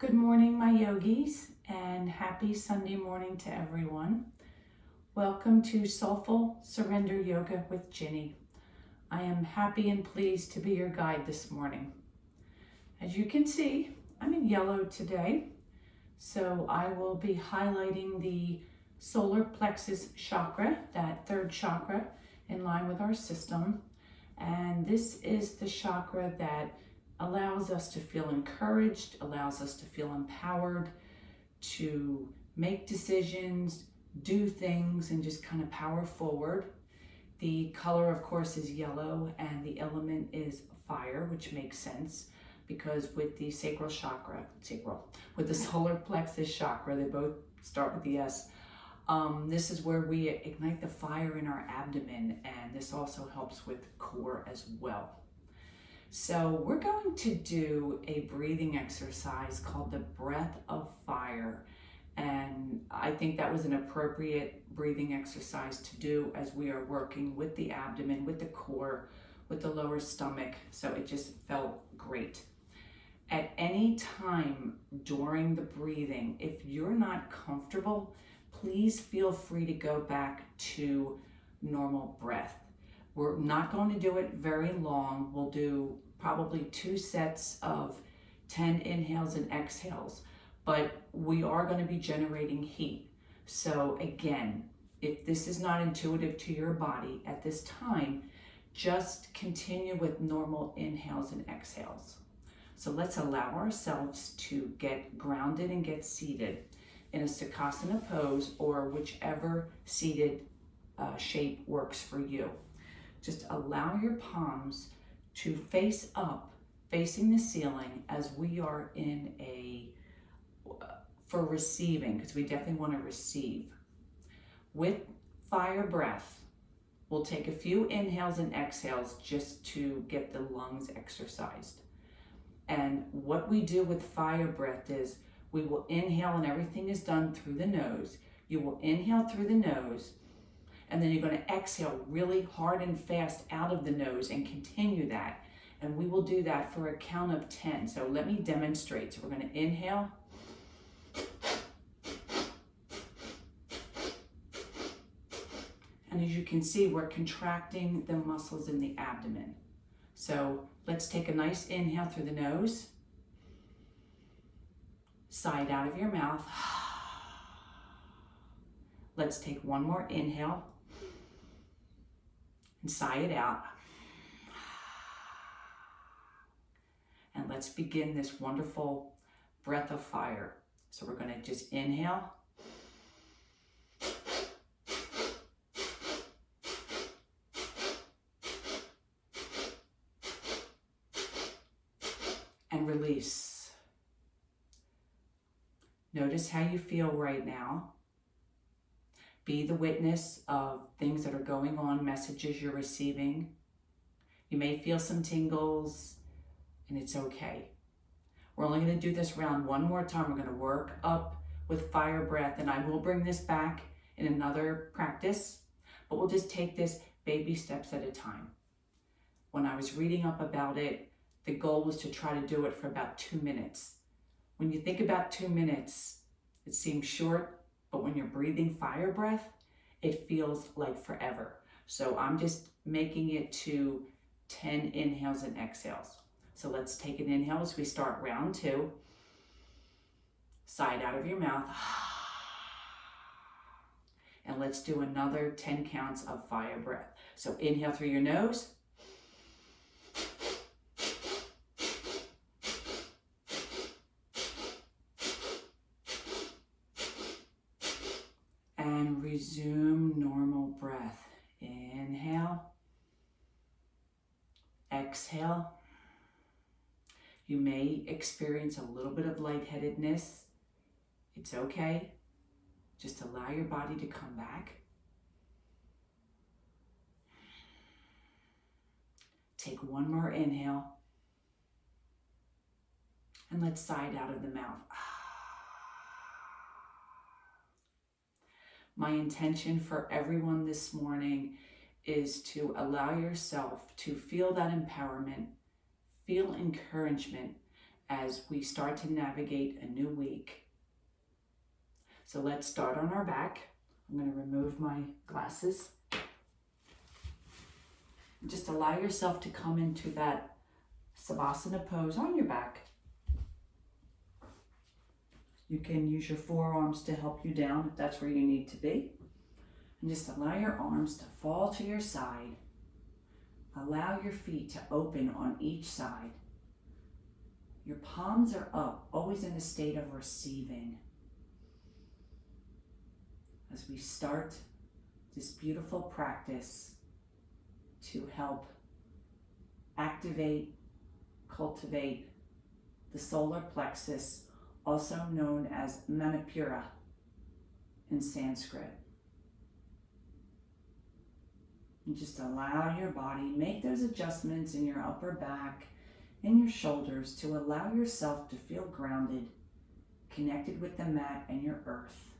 Good morning, my yogis, and happy Sunday morning to everyone. Welcome to Soulful Surrender Yoga with Ginny. I am happy and pleased to be your guide this morning. As you can see, I'm in yellow today, so I will be highlighting the Solar Plexus chakra, that third chakra in line with our system. And this is the chakra that allows us to feel encouraged, allows us to feel empowered, to make decisions, do things, and just kind of power forward. The color, of course, is yellow, and the element is fire, which makes sense because with the with the solar plexus chakra, they both start with the S. This is where we ignite the fire in our abdomen, and this also helps with core as well. So we're going to do a breathing exercise called the breath of fire. And I think that was an appropriate breathing exercise to do as we are working with the abdomen, with the core, with the lower stomach. So it just felt great. At any time during the breathing, if you're not comfortable, please feel free to go back to normal breath. We're not going to do it very long. We'll do probably 2 sets of 10 inhales and exhales, but we are going to be generating heat. So again, if this is not intuitive to your body at this time, just continue with normal inhales and exhales. So let's allow ourselves to get grounded and get seated in a Sukhasana pose or whichever seated shape works for you. Just allow your palms to face up, facing the ceiling as we are in for receiving, because we definitely want to receive. With fire breath, we'll take a few inhales and exhales just to get the lungs exercised. And what we do with fire breath is we will inhale and everything is done through the nose. You will inhale through the nose, and then you're going to exhale really hard and fast out of the nose and continue that. And we will do that for a count of 10. So let me demonstrate. So we're going to inhale. And as you can see, we're contracting the muscles in the abdomen. So let's take a nice inhale through the nose. Sigh it out of your mouth. Let's take one more inhale and sigh it out. And let's begin this wonderful breath of fire. So we're going to just inhale. And release. Notice how you feel right now. Be the witness of things that are going on, messages you're receiving. You may feel some tingles, and it's okay. We're only going to do this round one more time. We're going to work up with fire breath, and I will bring this back in another practice, but we'll just take this baby steps at a time. When I was reading up about it, the goal was to try to do it for about 2 minutes. When you think about 2 minutes, it seems short, but when you're breathing fire breath, it feels like forever. So I'm just making it to 10 inhales and exhales. So let's take an inhale as we start round 2. Sigh it out of your mouth. And let's do another 10 counts of fire breath. So inhale through your nose. And resume normal breath. Inhale. Exhale. You may experience a little bit of lightheadedness. It's okay. Just allow your body to come back. Take one more inhale. And let's sigh it out of the mouth. My intention for everyone this morning is to allow yourself to feel that empowerment, feel encouragement, as we start to navigate a new week. So let's start on our back. I'm going to remove my glasses. Just allow yourself to come into that Savasana pose on your back. You can use your forearms to help you down if that's where you need to be. And just allow your arms to fall to your side. Allow your feet to open on each side. Your palms are up, always in a state of receiving. As we start this beautiful practice to help activate, cultivate the solar plexus, also known as Manipura in Sanskrit. And just allow your body, make those adjustments in your upper back and your shoulders to allow yourself to feel grounded, connected with the mat and your earth.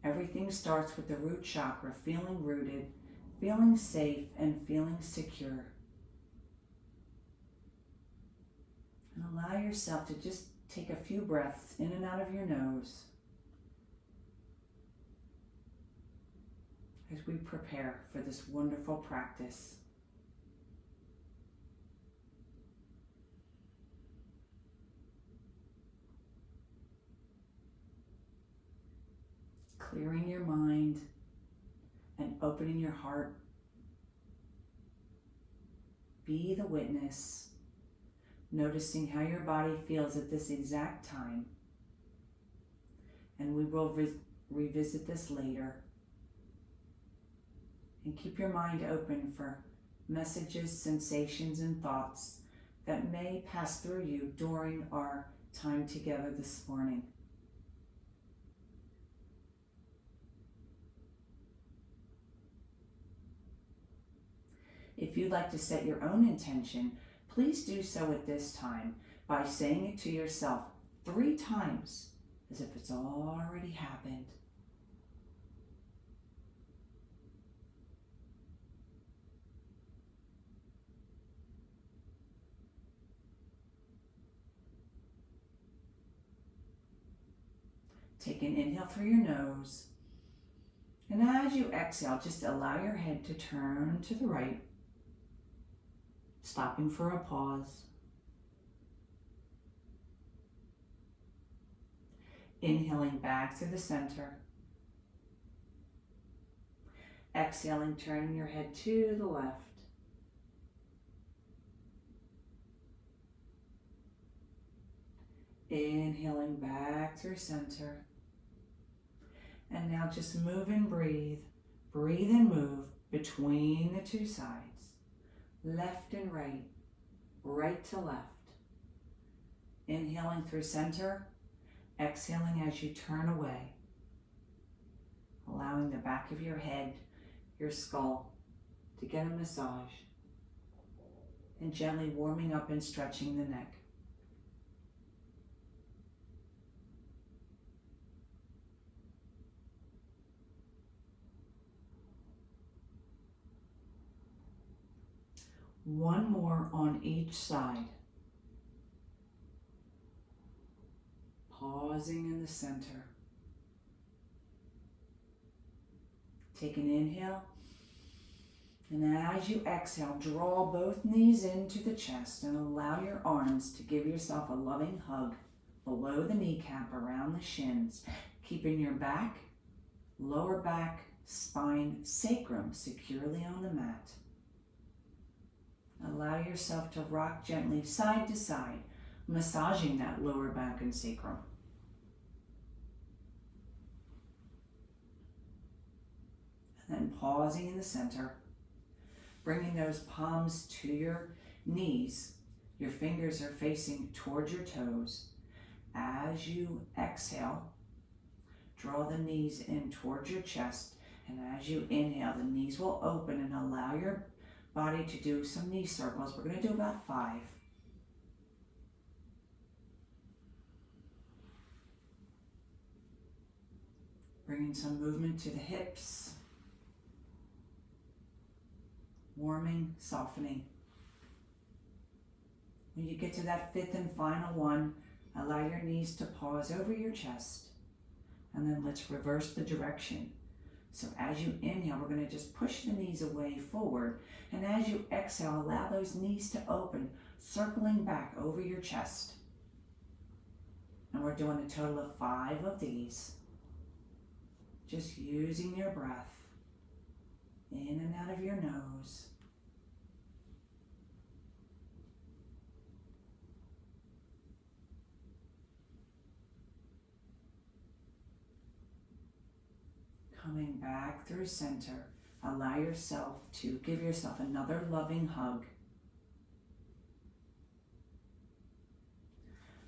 Everything starts with the root chakra, feeling rooted, feeling safe, and feeling secure. And allow yourself to just take a few breaths in and out of your nose as we prepare for this wonderful practice. Clearing your mind and opening your heart. Be the witness, noticing how your body feels at this exact time. And we will revisit this later. And keep your mind open for messages, sensations, and thoughts that may pass through you during our time together this morning. If you'd like to set your own intention, please do so at this time by saying it to yourself 3 times as if it's already happened. Take an inhale through your nose, and as you exhale, just allow your head to turn to the right, stopping for a pause. Inhaling back to the center. Exhaling, turning your head to the left. Inhaling back through center. And now just move and breathe. Breathe and move between the 2 sides. Left and right, right to left. Inhaling through center, exhaling as you turn away. Allowing the back of your head, your skull, to get a massage. And gently warming up and stretching the neck. One more on each side. Pausing in the center. Take an inhale. And as you exhale, draw both knees into the chest and allow your arms to give yourself a loving hug below the kneecap, around the shins, keeping your back, lower back, spine, sacrum securely on the mat. Allow yourself to rock gently side to side, massaging that lower back and sacrum. And then pausing in the center, bringing those palms to your knees. Your fingers are facing towards your toes. As you exhale, draw the knees in towards your chest. And as you inhale, the knees will open and allow your body to do some knee circles. We're going to do about 5. Bringing some movement to the hips. Warming, softening. When you get to that fifth and final one, allow your knees to pause over your chest. And then let's reverse the direction. So as you inhale, we're going to just push the knees away forward. And as you exhale, allow those knees to open, circling back over your chest. And we're doing a total of 5 of these. Just using your breath in and out of your nose. Coming back through center, allow yourself to give yourself another loving hug.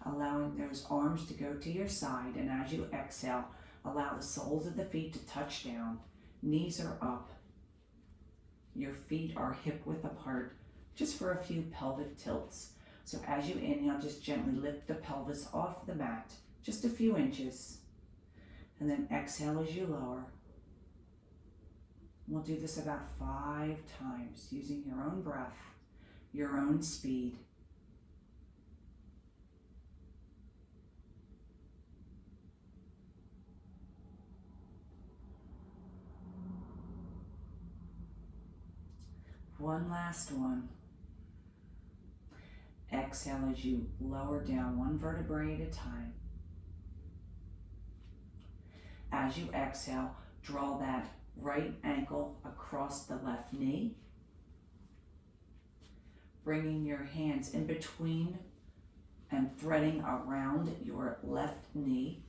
Allowing those arms to go to your side, and as you exhale, allow the soles of the feet to touch down. Knees are up. Your feet are hip width apart, just for a few pelvic tilts. So as you inhale, just gently lift the pelvis off the mat, just a few inches. And then exhale as you lower. We'll do this about 5 times, using your own breath, your own speed. One last one. Exhale as you lower down one vertebrae at a time. As you exhale, draw that right ankle across the left knee, bringing your hands in between and threading around your left knee,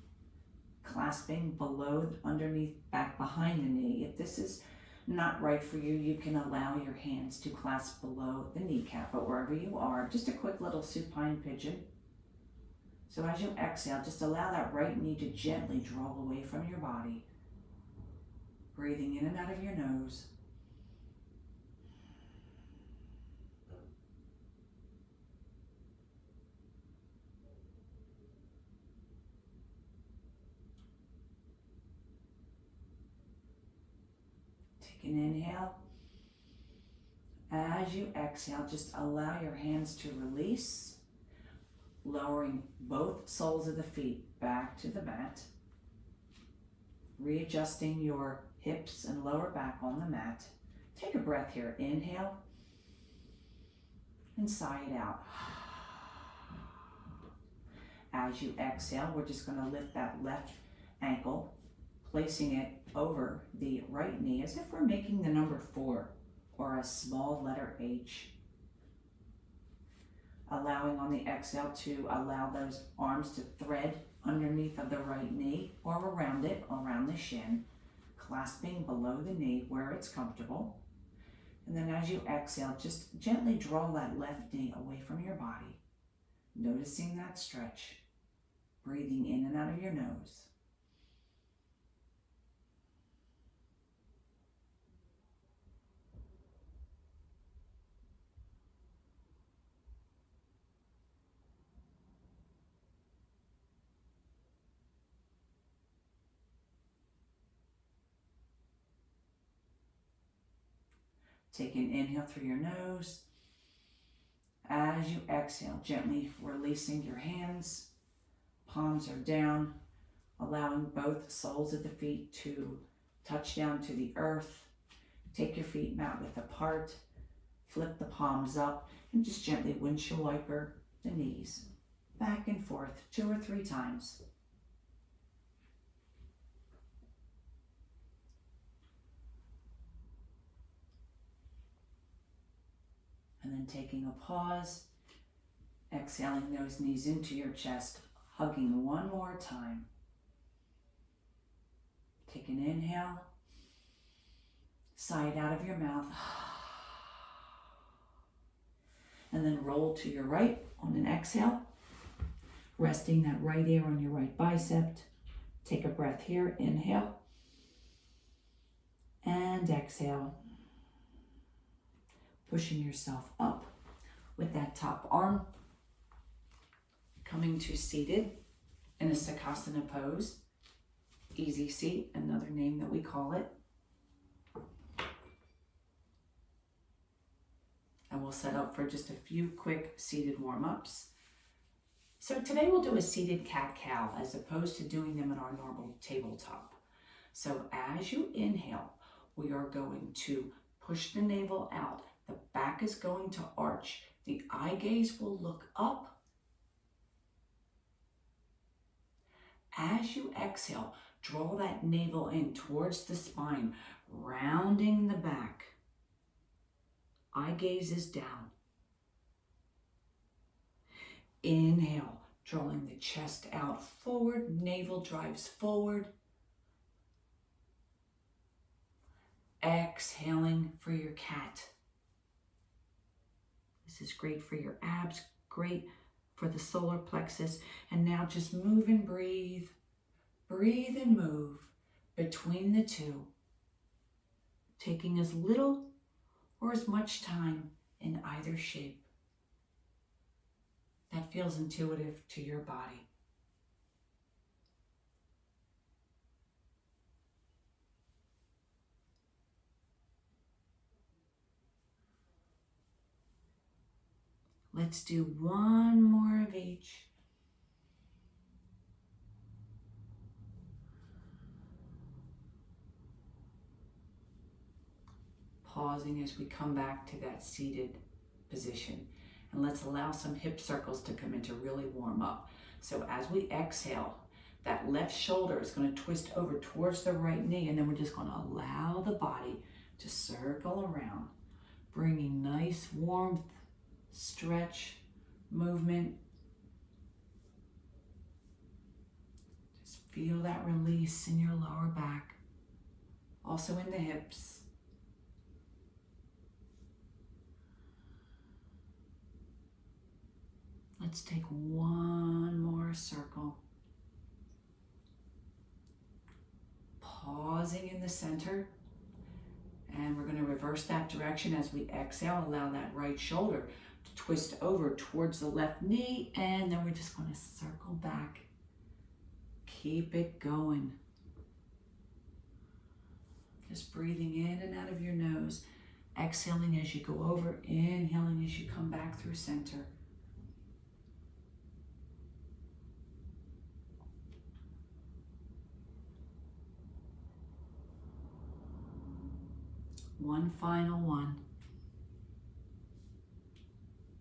clasping below, underneath, back behind the knee. If this is not right for you, you can allow your hands to clasp below the kneecap, but wherever you are, just a quick little supine pigeon. So as you exhale, just allow that right knee to gently draw away from your body. Breathing in and out of your nose. Take an inhale. As you exhale, just allow your hands to release, lowering both soles of the feet back to the mat, readjusting your hips and lower back on the mat. Take a breath here. Inhale and sigh it out. As you exhale, we're just going to lift that left ankle, placing it over the right knee as if we're making the number 4 or a small letter H. Allowing on the exhale to allow those arms to thread underneath of the right knee or around it, around the shin, clasping below the knee where it's comfortable. And then as you exhale, just gently draw that left knee away from your body, noticing that stretch, breathing in and out of your nose. Take an inhale through your nose. As you exhale, gently releasing your hands. Palms are down, allowing both soles of the feet to touch down to the earth. Take your feet mat width apart. Flip the palms up and just gently windshield wiper the knees. Back and forth 2 or 3 times. And then taking a pause, exhaling those knees into your chest, hugging one more time. Take an inhale, sigh it out of your mouth, and then roll to your right on an exhale, resting that right ear on your right bicep. Take a breath here, inhale, and exhale. Pushing yourself up with that top arm, coming to seated in a Sukhasana pose. Easy seat, another name that we call it. And we'll set up for just a few quick seated warm-ups. So today we'll do a seated cat-cow as opposed to doing them in our normal tabletop. So as you inhale, we are going to push the navel out. The back is going to arch. The eye gaze will look up. As you exhale, draw that navel in towards the spine, rounding the back. Eye gaze is down. Inhale, drawing the chest out forward, navel drives forward. Exhaling for your cat. This is great for your abs, great for the solar plexus. And now just move and breathe. Breathe and move between the two, taking as little or as much time in either shape that feels intuitive to your body. Let's do one more of each. Pausing as we come back to that seated position. And let's allow some hip circles to come in to really warm up. So as we exhale, that left shoulder is going to twist over towards the right knee, and then we're just going to allow the body to circle around, bringing nice warmth, stretch, movement. Just feel that release in your lower back, also in the hips. Let's take one more circle. Pausing in the center. And we're going to reverse that direction as we exhale. Allow that right shoulder to twist over towards the left knee. And then we're just going to circle back. Keep it going. Just breathing in and out of your nose. Exhaling as you go over. Inhaling as you come back through center. One final one.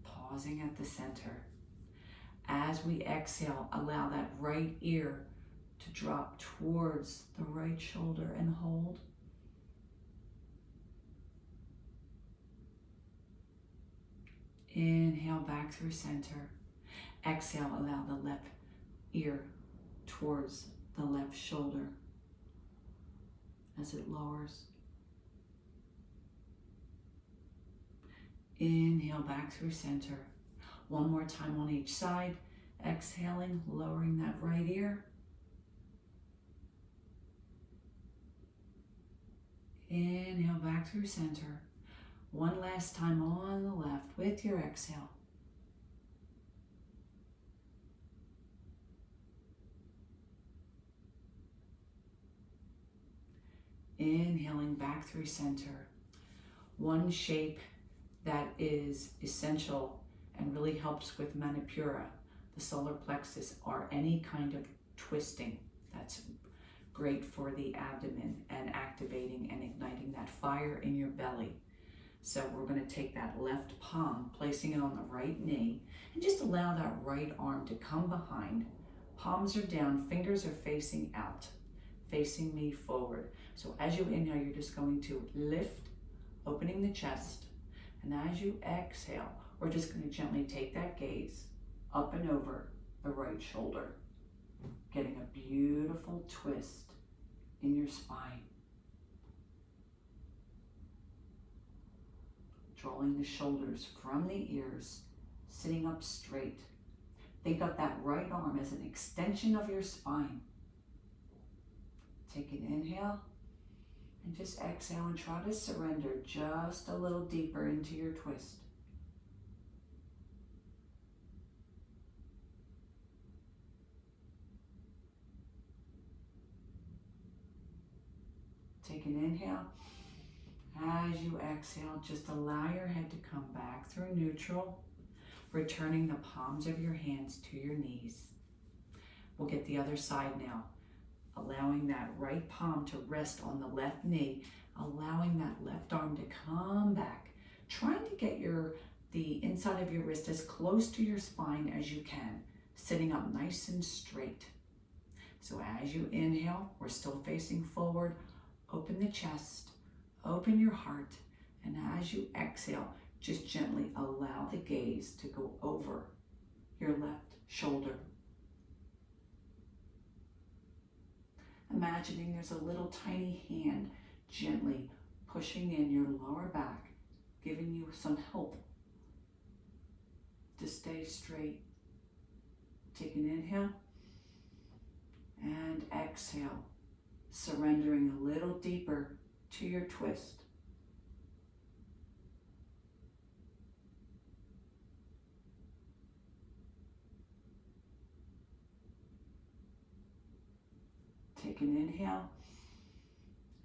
Pausing at the center. As we exhale, allow that right ear to drop towards the right shoulder and hold. Inhale back through center. Exhale, allow the left ear towards the left shoulder as it lowers. Inhale back through center. One more time on each side. Exhaling, lowering that right ear. Inhale back through center. One last time on the left with your exhale. Inhaling back through center. One shape that is essential and really helps with Manipura, the solar plexus, or any kind of twisting. That's great for the abdomen and activating and igniting that fire in your belly. So we're going to take that left palm, placing it on the right knee, and just allow that right arm to come behind. Palms are down, fingers are facing out, facing me forward. So as you inhale, you're just going to lift, opening the chest. And as you exhale, we're just going to gently take that gaze up and over the right shoulder, getting a beautiful twist in your spine. Drawing the shoulders from the ears, sitting up straight. Think of that right arm as an extension of your spine. Take an inhale. And just exhale and try to surrender just a little deeper into your twist. Take an inhale As you exhale, just allow your head to come back through neutral, returning the palms of your hands to your knees. We'll get the other side now. Allowing that right palm to rest on the left knee, allowing that left arm to come back, trying to get the inside of your wrist as close to your spine as you can, sitting up nice and straight. So as you inhale, we're still facing forward, open the chest, open your heart, and as you exhale, just gently allow the gaze to go over your left shoulder. Imagining there's a little tiny hand gently pushing in your lower back, giving you some help to stay straight. Take an inhale and exhale, surrendering a little deeper to your twist. Take an inhale,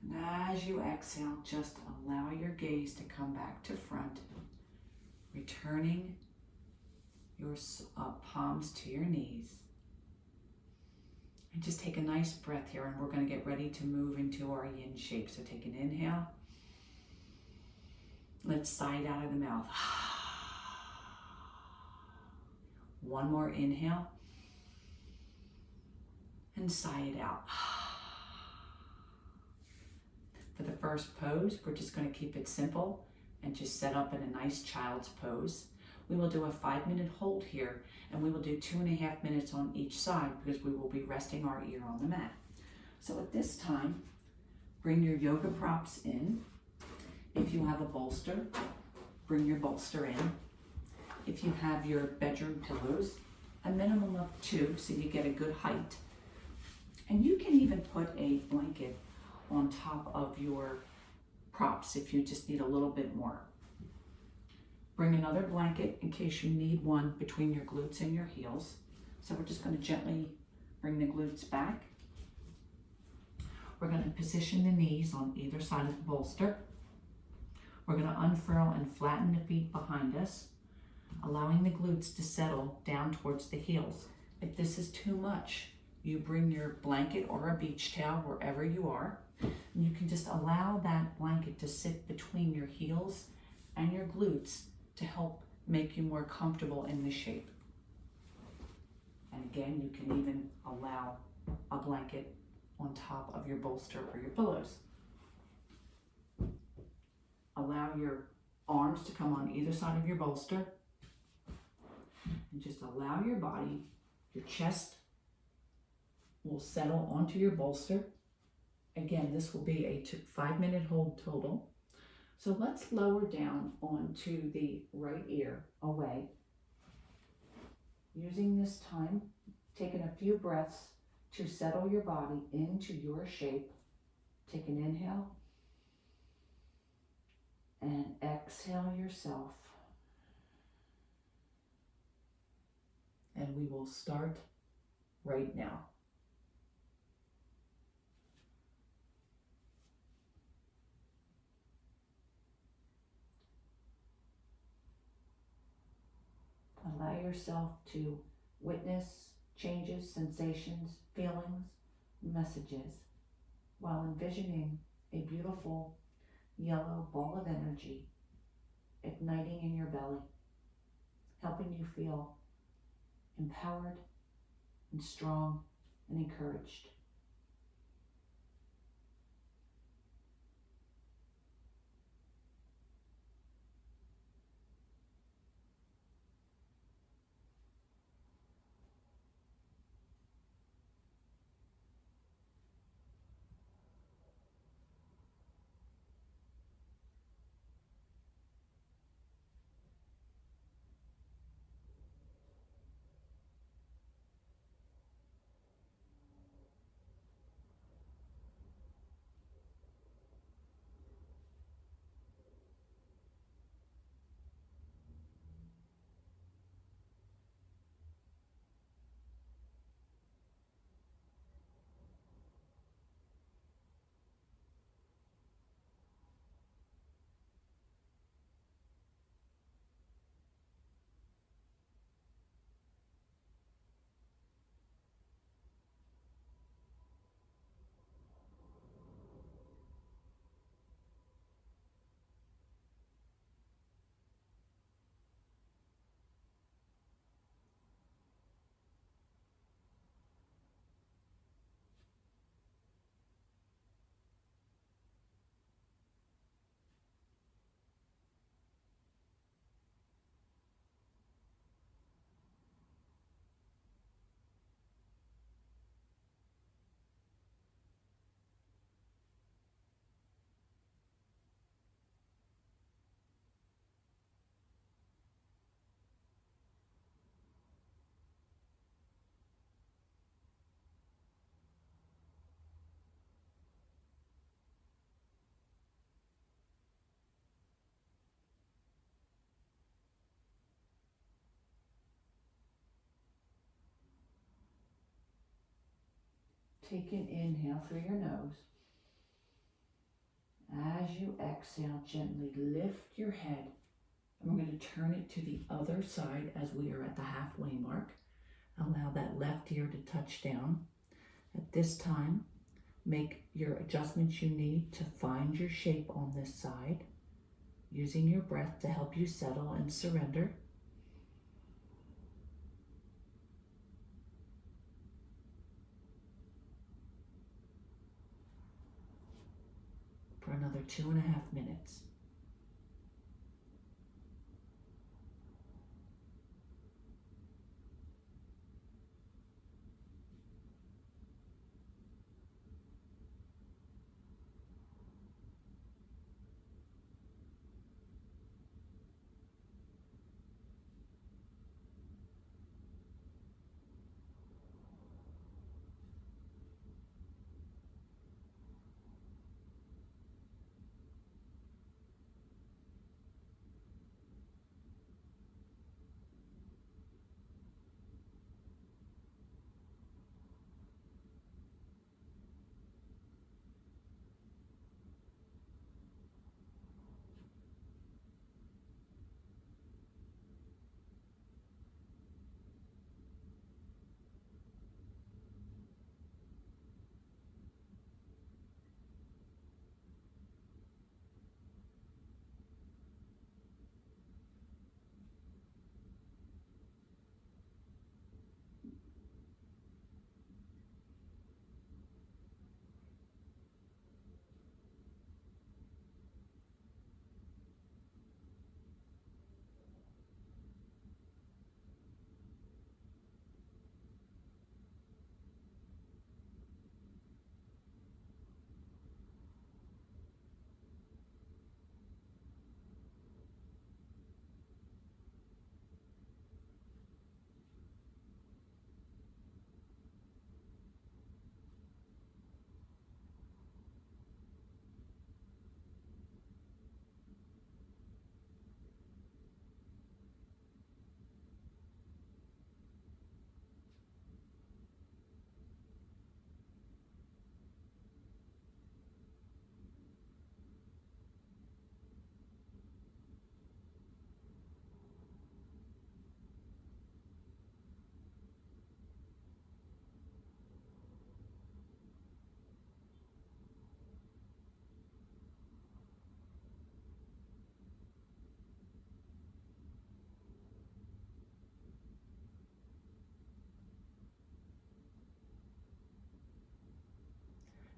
and as you exhale, just allow your gaze to come back to front, returning your palms to your knees. And just take a nice breath here, and we're going to get ready to move into our yin shape. So take an inhale. Let's sigh it out of the mouth. One more inhale. And sigh it out. For the first pose, we're just going to keep it simple and just set up in a nice child's pose. We will do a 5-minute hold here, and we will do 2.5 minutes on each side because we will be resting our ear on the mat. So at this time, bring your yoga props in. If you have a bolster, bring your bolster in. If you have your bedroom pillows, a minimum of 2 so you get a good height. And you can even put a blanket on top of your props if you just need a little bit more. Bring another blanket in case you need one between your glutes and your heels. So we're just going to gently bring the glutes back. We're going to position the knees on either side of the bolster. We're going to unfurl and flatten the feet behind us, allowing the glutes to settle down towards the heels. If this is too much, you bring your blanket or a beach towel wherever you are. And you can just allow that blanket to sit between your heels and your glutes to help make you more comfortable in the shape. And again, you can even allow a blanket on top of your bolster or your pillows. Allow your arms to come on either side of your bolster. And just allow your body, your chest will settle onto your bolster. Again, this will be a 5-minute hold total. So let's lower down onto the right ear away. Using this time, taking a few breaths to settle your body into your shape. Take an inhale and exhale yourself. And we will start right now. Allow yourself to witness changes, sensations, feelings, messages, while envisioning a beautiful yellow ball of energy igniting in your belly, helping you feel empowered and strong and encouraged. Take an inhale through your nose. As you exhale, gently lift your head. And we're going to turn it to the other side as we are at the halfway mark. Allow that left ear to touch down. At this time, make your adjustments you need to find your shape on this side, using your breath to help you settle and surrender. For another 2.5 minutes.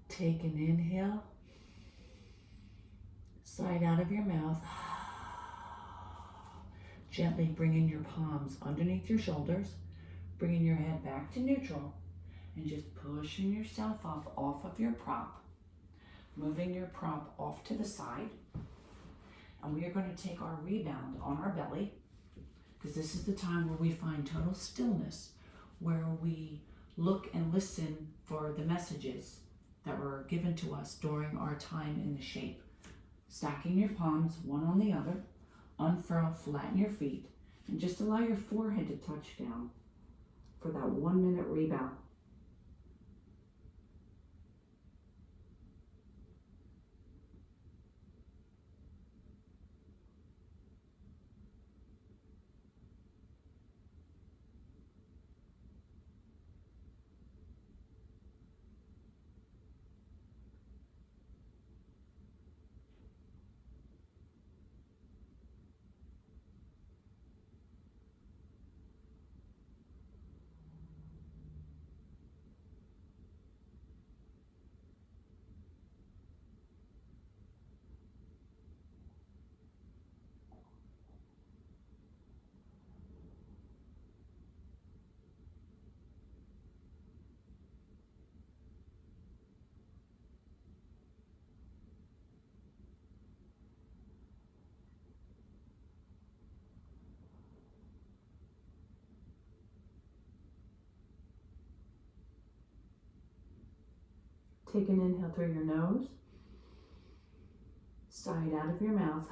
Take an inhale, side out of your mouth. Gently bringing your palms underneath your shoulders, bringing your head back to neutral, and just pushing yourself up off of your prop, moving your prop off to the side. And we are going to take our rebound on our belly, because this is the time where we find total stillness, where we look and listen for the messages that were given to us during our time in the shape. Stacking your palms one on the other, unfurl, flatten your feet, and just allow your forehead to touch down for that 1 minute rebound. Take an inhale through your nose, side out of your mouth.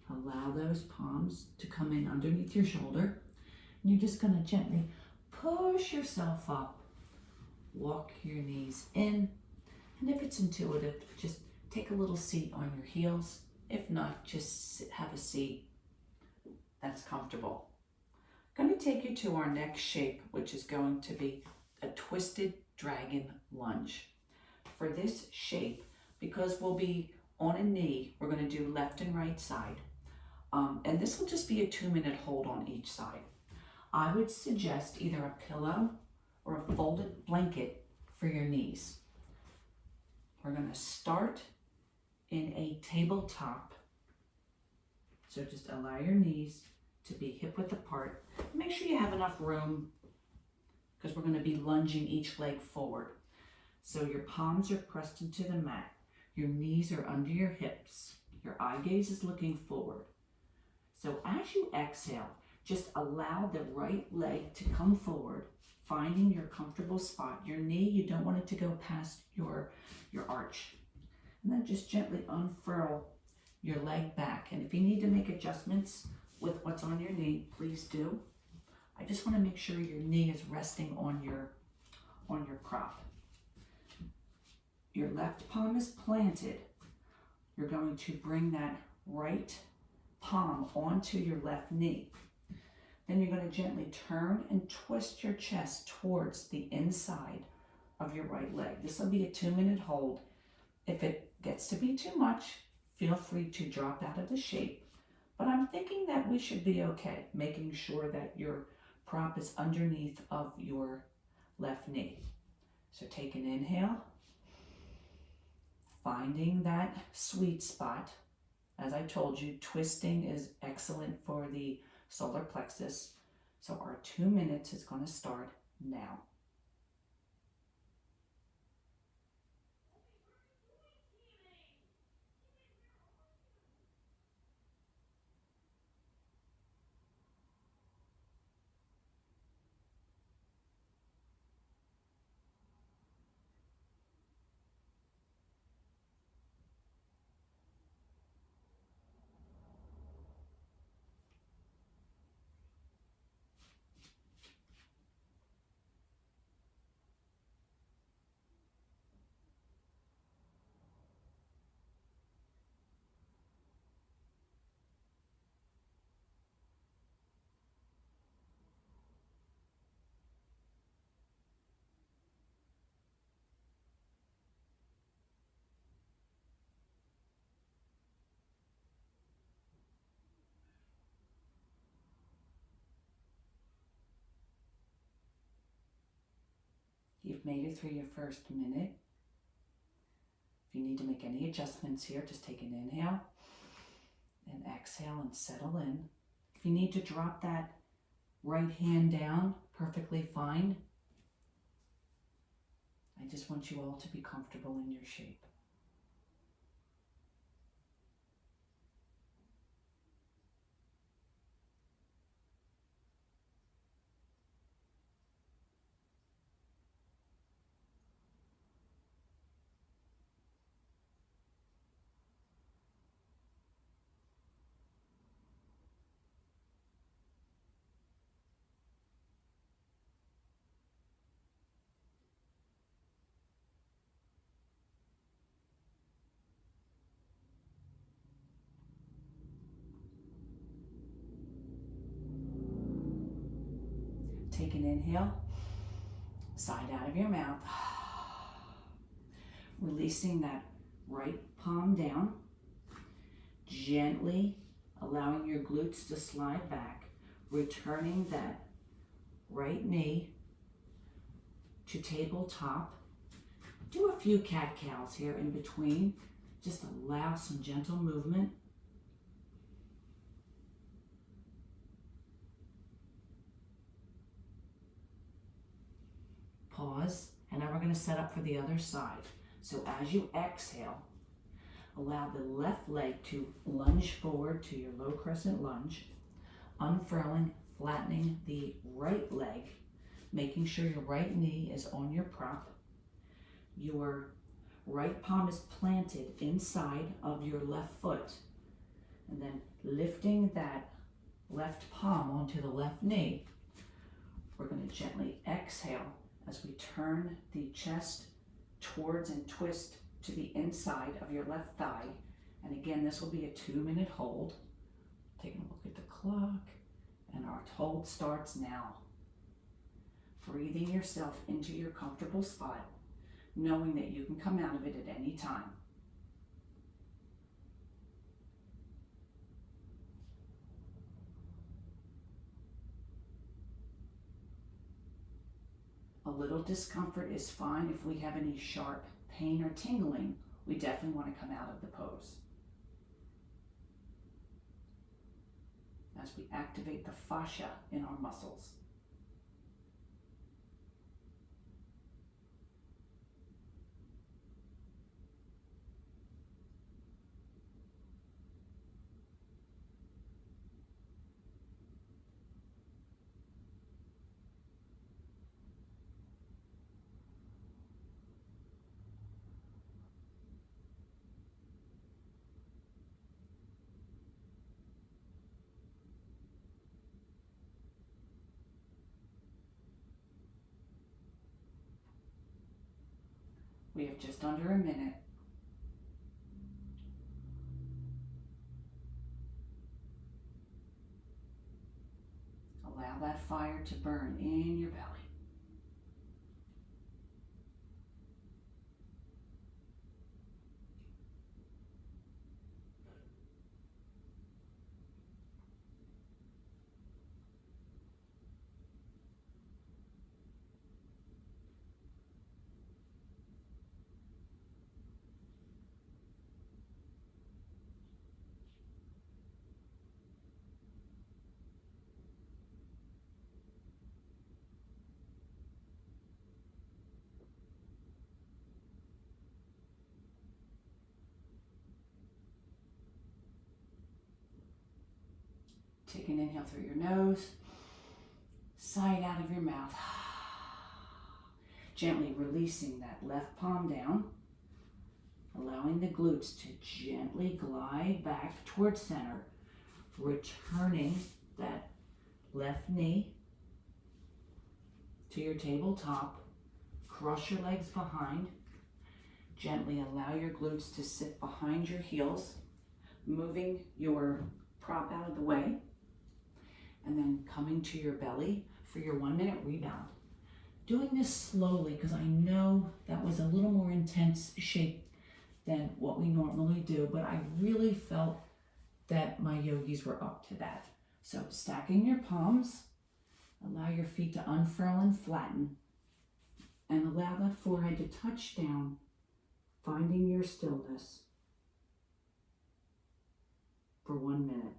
Allow those palms to come in underneath your shoulder. And you're just going to gently push yourself up. Walk your knees in. And if it's intuitive, just take a little seat on your heels. If not, just have a seat that's comfortable. I'm going to take you to our next shape, which is going to be a twisted dragon lunge. For this shape, because we'll be on a knee, we're going to do left and right side. And this will just be a 2-minute hold on each side. I would suggest either a pillow or a folded blanket for your knees. We're going to start in a tabletop. So just allow your knees to be hip width apart. Make sure you have enough room because we're going to be lunging each leg forward. So your palms are pressed into the mat. Your knees are under your hips. Your eye gaze is looking forward. So as you exhale, just allow the right leg to come forward, finding your comfortable spot. Your knee, you don't want it to go past your arch. And then just gently unfurl your leg back. And if you need to make adjustments with what's on your knee, please do. I just want to make sure your knee is resting on your prop. Your left palm is planted. You're going to bring that right palm onto your left knee. Then you're going to gently turn and twist your chest towards the inside of your right leg. This will be a 2-minute hold. If it gets to be too much, feel free to drop out of the shape. But I'm thinking that we should be okay, making sure that your prop is underneath of your left knee. So take an inhale, finding that sweet spot. As I told you, twisting is excellent for the solar plexus. So our 2 minutes is going to start now. You've made it through your first minute. If you need to make any adjustments here, just take an inhale and exhale and settle in. If you need to drop that right hand down, perfectly fine. I just want you all to be comfortable in your shape. Take an inhale, side out of your mouth, releasing that right palm down, gently allowing your glutes to slide back, returning that right knee to tabletop. Do a few cat-cows here in between. Just allow some gentle movement. Pause, and now we're going to set up for the other side. So as you exhale, allow the left leg to lunge forward to your low crescent lunge, unfurling, flattening the right leg, making sure your right knee is on your prop. Your right palm is planted inside of your left foot, and then lifting that left palm onto the left knee, We're going to gently exhale as we turn the chest towards and twist to the inside of your left thigh. And again, this will be a 2-minute hold. Taking a look at the clock, and our hold starts now. Breathing yourself into your comfortable spot, knowing that you can come out of it at any time. A little discomfort is fine. If we have any sharp pain or tingling, we definitely want to come out of the pose. As we activate the fascia in our muscles. We have just under a minute. Allow that fire to burn in your belly. Take an inhale through your nose, sigh it out of your mouth. Gently releasing that left palm down, allowing the glutes to gently glide back towards center, returning that left knee to your tabletop. Cross your legs behind. Gently allow your glutes to sit behind your heels, moving your prop out of the way. And then coming to your belly for your 1-minute rebound. Doing this slowly because I know that was a little more intense shape than what we normally do, but I really felt that my yogis were up to that. So stacking your palms, allow your feet to unfurl and flatten, and allow that forehead to touch down, finding your stillness for 1 minute.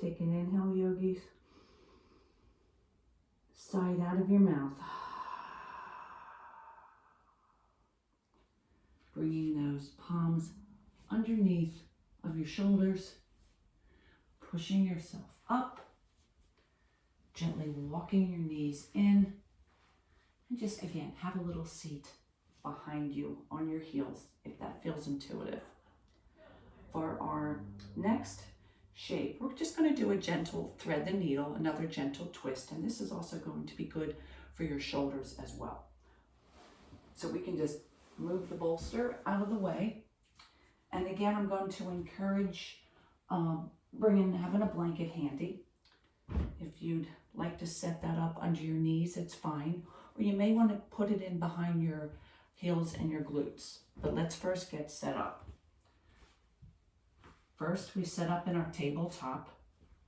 Take an inhale, yogis. Sigh it out of your mouth. Bringing those palms underneath of your shoulders, pushing yourself up, gently walking your knees in, and just again, have a little seat behind you on your heels if that feels intuitive. For our next shape, we're just going to do a gentle thread the needle, another gentle twist, and this is also going to be good for your shoulders as well. So we can just move the bolster out of the way, and again I'm going to encourage having a blanket handy. If you'd like to set that up under your knees, it's fine. Or you may want to put it in behind your heels and your glutes. But let's first get set up. First, we set up in our tabletop,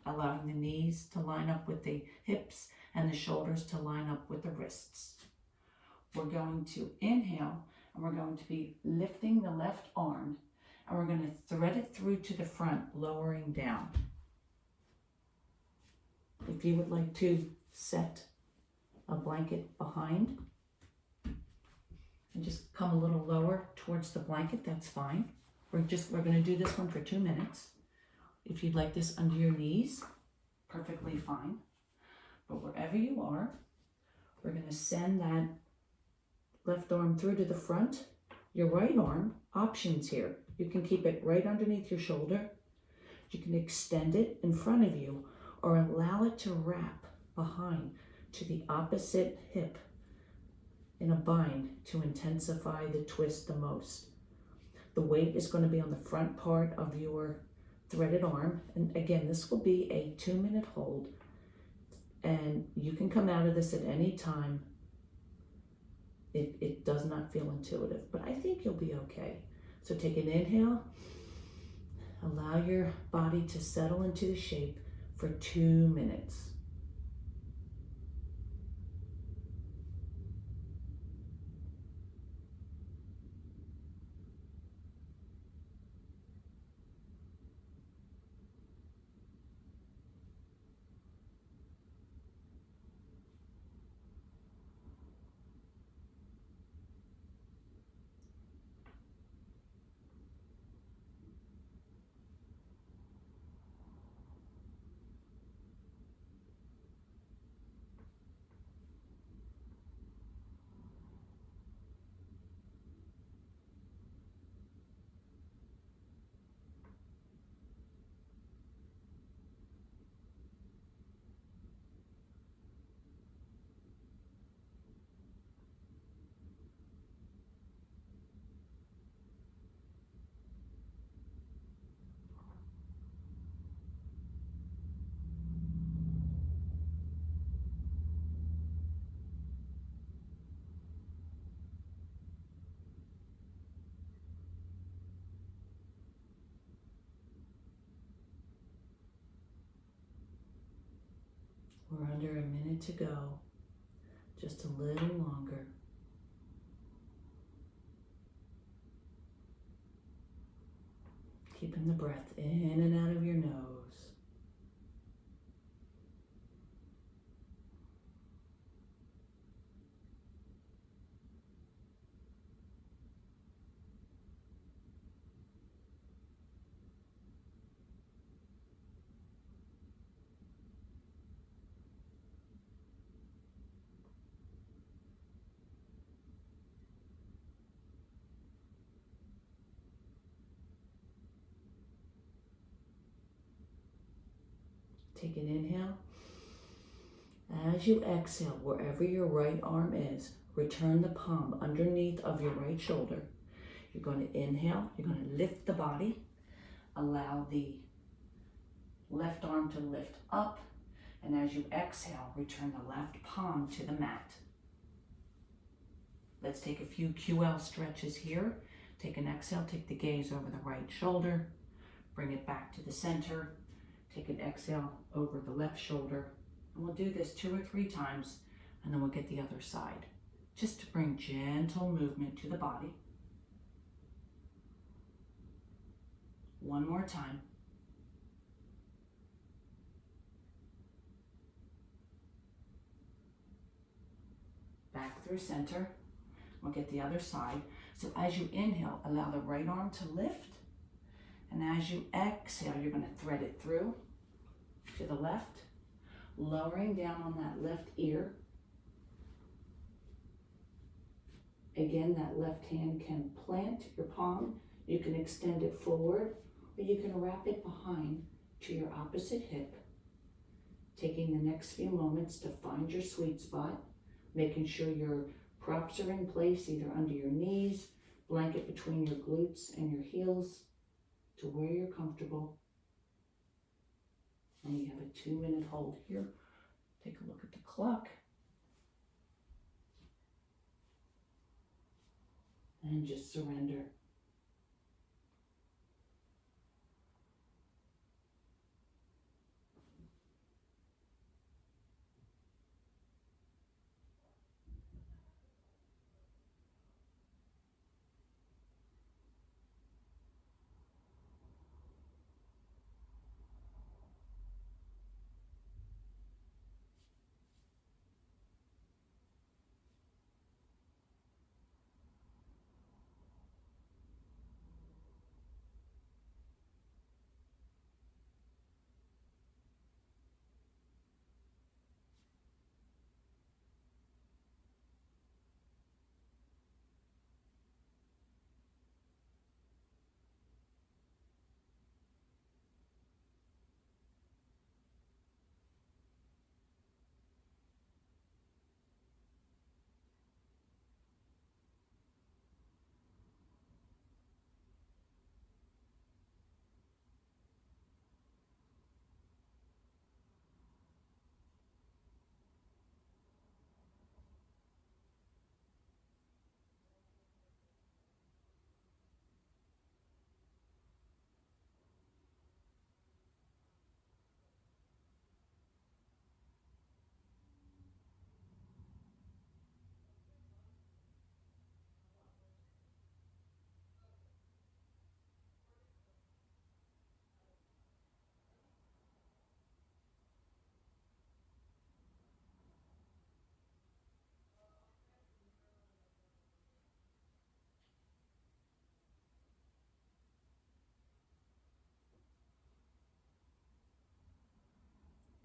allowing the knees to line up with the hips and the shoulders to line up with the wrists. We're going to inhale, and we're going to be lifting the left arm, and we're going to thread it through to the front, lowering down. If you would like to set a blanket behind and just come a little lower towards the blanket, that's fine. We're going to do this one for 2 minutes. If you'd like this under your knees, perfectly fine. But wherever you are, we're going to send that left arm through to the front. Your right arm, options here. You can keep it right underneath your shoulder. You can extend it in front of you or allow it to wrap behind to the opposite hip in a bind to intensify the twist the most. The weight is going to be on the front part of your threaded arm. And again, this will be a 2-minute hold. And you can come out of this at any time if it does not feel intuitive. But I think you'll be okay. So take an inhale. Allow your body to settle into the shape for 2 minutes. We're under a minute to go, just a little longer. Keeping the breath in and out of your nose. Take an inhale. As you exhale, wherever your right arm is, return the palm underneath of your right shoulder. You're going to inhale. You're going to lift the body. Allow the left arm to lift up. And as you exhale, return the left palm to the mat. Let's take a few QL stretches here. Take an exhale. Take the gaze over the right shoulder. Bring it back to the center. Take an exhale over the left shoulder. And we'll do this 2 or 3 times, and then we'll get the other side, just to bring gentle movement to the body. One more time. Back through center. We'll get the other side. So as you inhale, allow the right arm to lift. And as you exhale, you're going to thread it through to the left, lowering down on that left ear. Again, that left hand can plant your palm. You can extend it forward, or you can wrap it behind to your opposite hip. Taking the next few moments to find your sweet spot, making sure your props are in place, either under your knees, blanket between your glutes and your heels, to where you're comfortable. And you have a 2-minute hold here Take a look at the clock. And just surrender.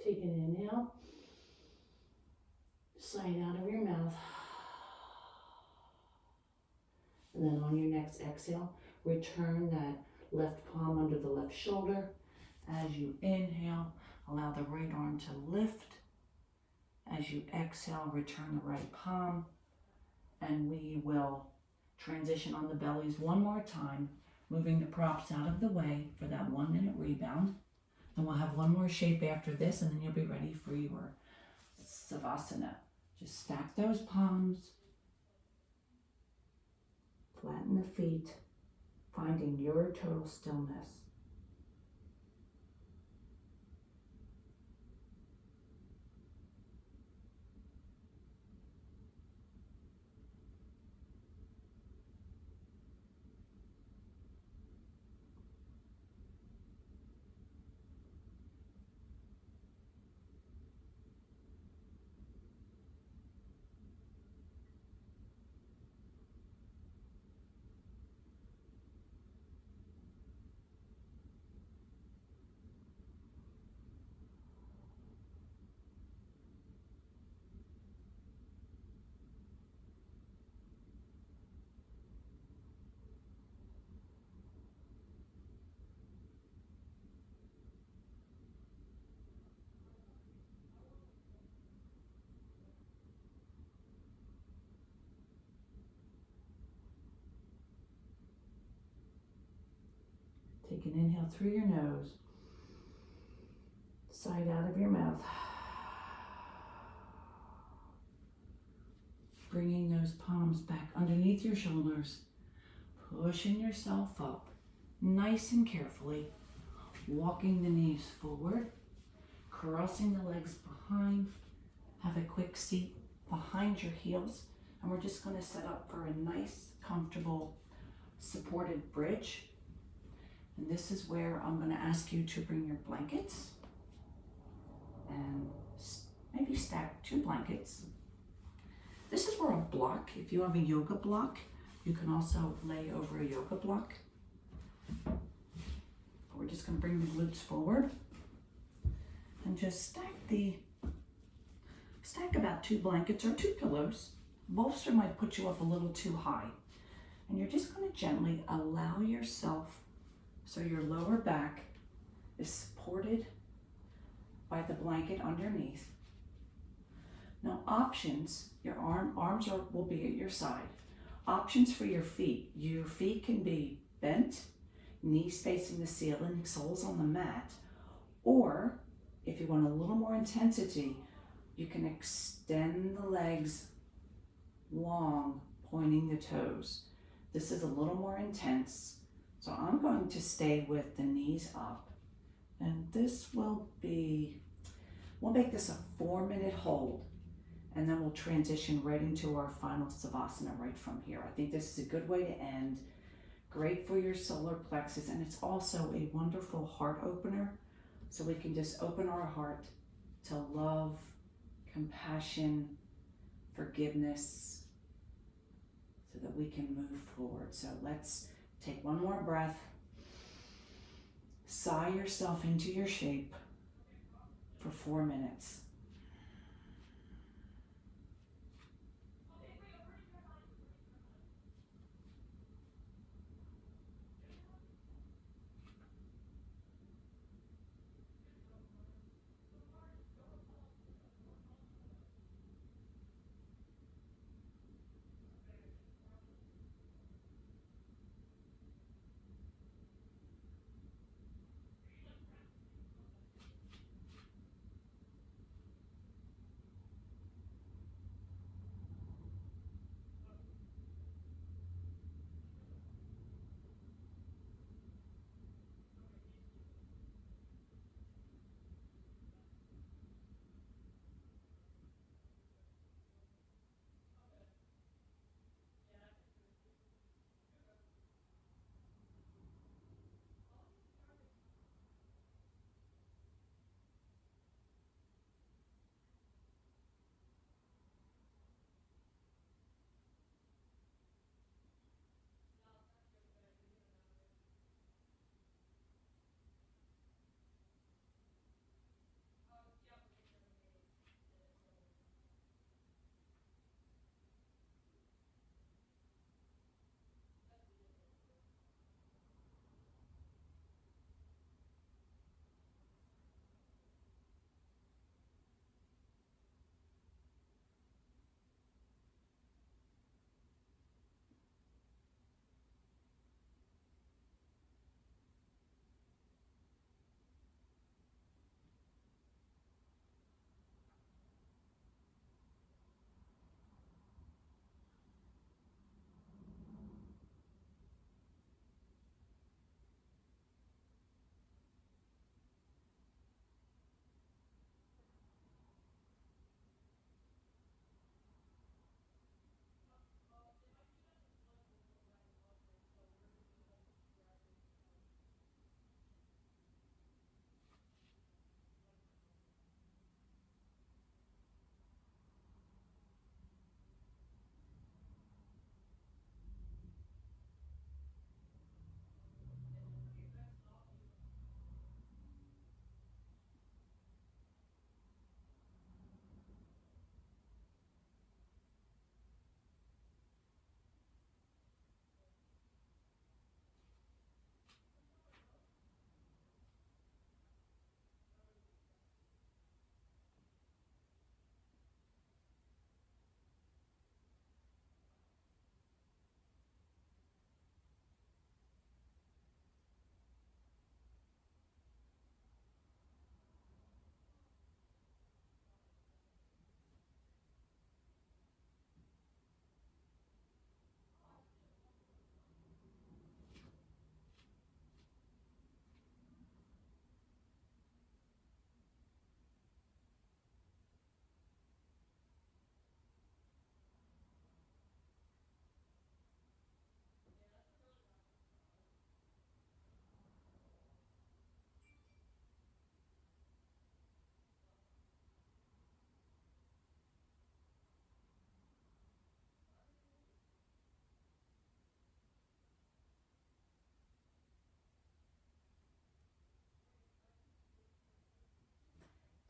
Take an inhale, sigh it out of your mouth. And then on your next exhale, return that left palm under the left shoulder. As you inhale, allow the right arm to lift. As you exhale, return the right palm. And we will transition on the bellies one more time, moving the props out of the way for that 1 minute rebound. Then we'll have one more shape after this, and then you'll be ready for your Savasana. Just stack those palms, flatten the feet, finding your total stillness. Take an inhale through your nose, sigh it out of your mouth. Bringing those palms back underneath your shoulders, pushing yourself up nice and carefully, walking the knees forward, crossing the legs behind. Have a quick seat behind your heels, and we're just going to set up for a nice, comfortable, supported bridge. And this is where I'm going to ask you to bring your blankets and maybe stack 2 blankets. This is where a block, if you have a yoga block, you can also lay over a yoga block. We're just going to bring the glutes forward and just stack about 2 blankets or 2 pillows. Bolster might put you up a little too high. And you're just going to gently allow yourself so your lower back is supported by the blanket underneath. Now options, your arms will be at your side. Options for your feet. Your feet can be bent, knees facing the ceiling, soles on the mat. Or if you want a little more intensity, You can extend the legs long, pointing the toes. This is a little more intense, so I'm going to stay with the knees up. And this will be, we'll make this a 4-minute hold, and then we'll transition right into our final Savasana right from here. I think this is a good way to end. Great for your solar plexus, and it's also a wonderful heart opener. So we can just open our heart to love, compassion, forgiveness, so that we can move forward. So let's take one more breath. Sigh yourself into your shape for 4 minutes.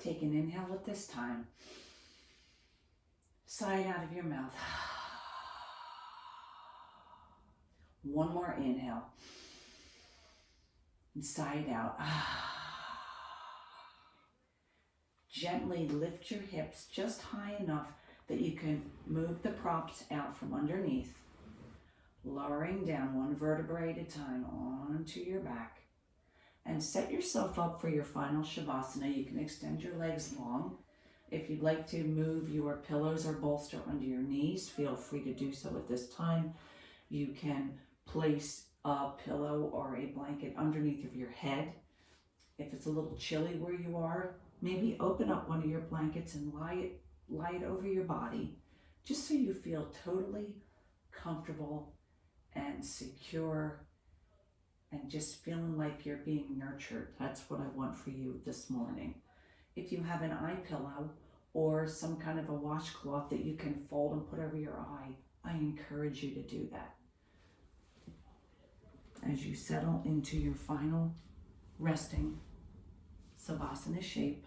Take an inhale at this time. Sigh it out of your mouth. One more inhale. And sigh it out. Gently lift your hips just high enough that you can move the props out from underneath, lowering down one vertebrae at a time onto your back. And set yourself up for your final Shavasana. You can extend your legs long If you'd like to move your pillows or bolster under your knees, feel free to do so at this time. You can place a pillow or a blanket underneath of your head. If it's a little chilly where you are, maybe open up one of your blankets and lie it over your body, just so you feel totally comfortable and secure and just feeling like you're being nurtured. That's what I want for you this morning. If you have an eye pillow or some kind of a washcloth that you can fold and put over your eye, I encourage you to do that. As you settle into your final resting Savasana shape,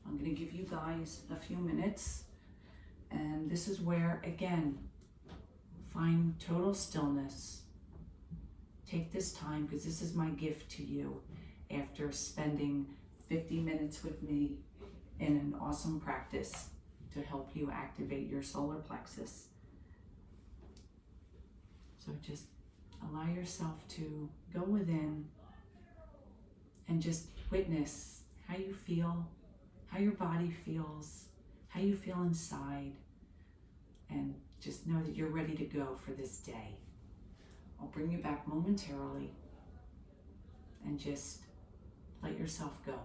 I'm going to give you guys a few minutes, and this is where, again, find total stillness. Take this time because this is my gift to you after spending 50 minutes with me in an awesome practice to help you activate your solar plexus. So just allow yourself to go within and just witness how you feel, how your body feels, how you feel inside, and just know that you're ready to go for this day. I'll bring you back momentarily and just let yourself go.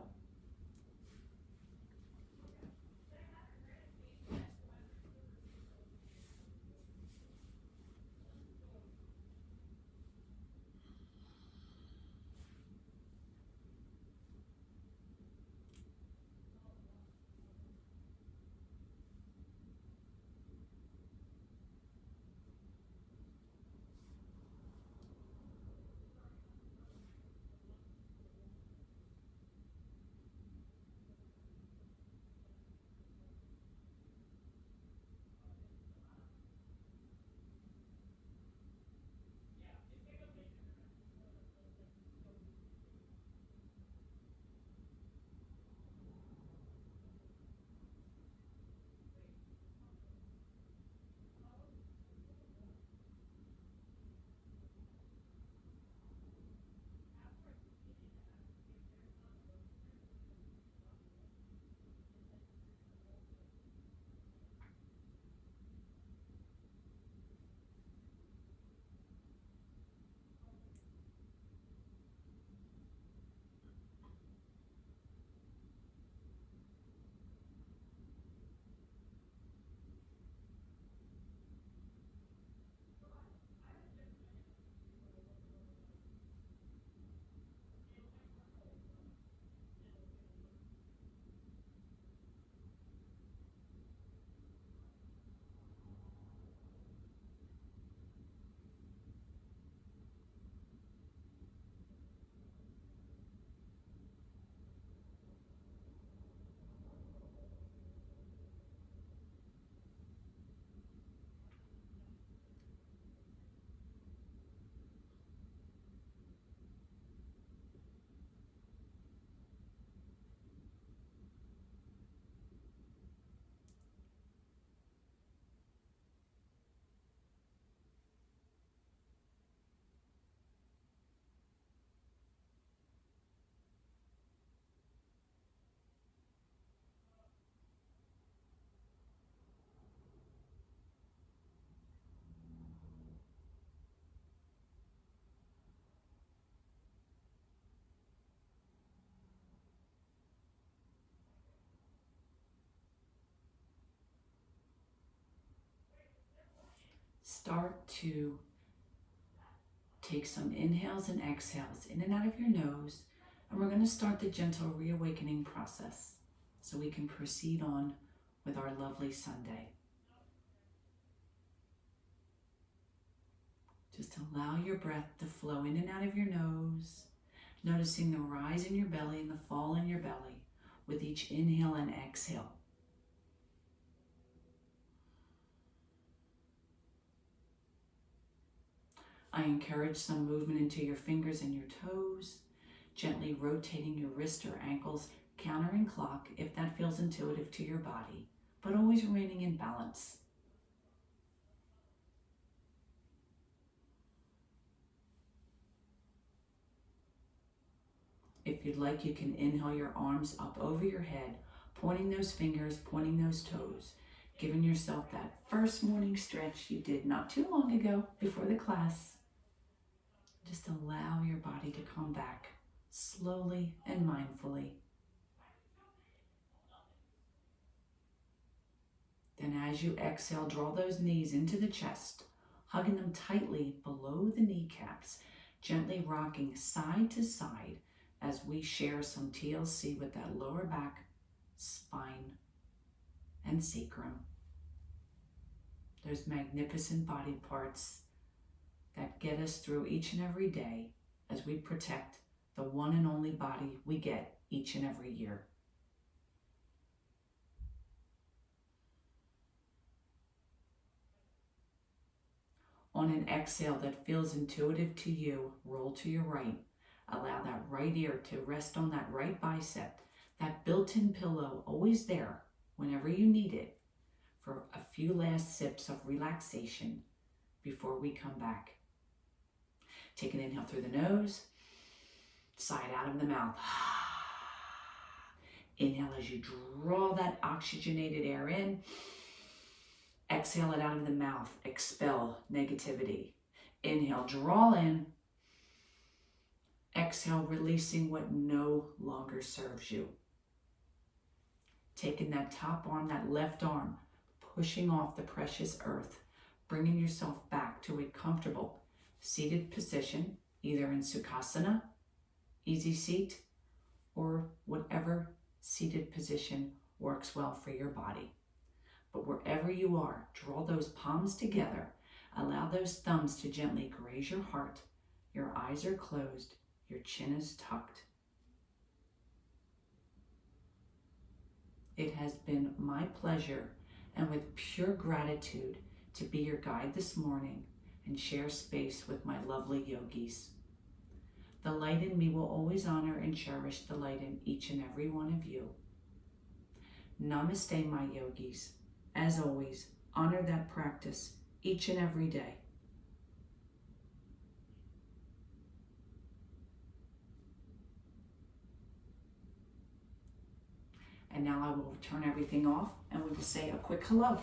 Start to take some inhales and exhales in and out of your nose, and we're going to start the gentle reawakening process so we can proceed on with our lovely Sunday. Just allow your breath to flow in and out of your nose, noticing the rise in your belly and the fall in your belly with each inhale and exhale. I encourage some movement into your fingers and your toes, gently rotating your wrist or ankles counter and clock if that feels intuitive to your body, but always remaining in balance. If you'd like, you can inhale your arms up over your head, pointing those fingers, pointing those toes, giving yourself that first morning stretch you did not too long ago before the class. Just allow your body to come back slowly and mindfully. Then as you exhale, draw those knees into the chest, hugging them tightly below the kneecaps, gently rocking side to side as we share some TLC with that lower back, spine, and sacrum. Those magnificent body parts that get us through each and every day as we protect the one and only body we get each and every year. On an exhale that feels intuitive to you, roll to your right. Allow that right ear to rest on that right bicep, that built-in pillow always there whenever you need it, for a few last sips of relaxation before we come back. Take an inhale through the nose, sigh out of the mouth. Inhale as you draw that oxygenated air in. Exhale it out of the mouth. Expel negativity. Inhale, draw in. Exhale, releasing what no longer serves you. Taking that top arm, that left arm, pushing off the precious earth, bringing yourself back to a comfortable seated position, either in Sukhasana, easy seat, or whatever seated position works well for your body. But wherever you are, draw those palms together. Allow those thumbs to gently graze your heart. Your eyes are closed. Your chin is tucked. It has been my pleasure and with pure gratitude to be your guide this morning and share space with my lovely yogis. The light in me will always honor and cherish the light in each and every one of you. Namaste, my yogis. As always, honor that practice each and every day. And now I will turn everything off and we will say a quick hello.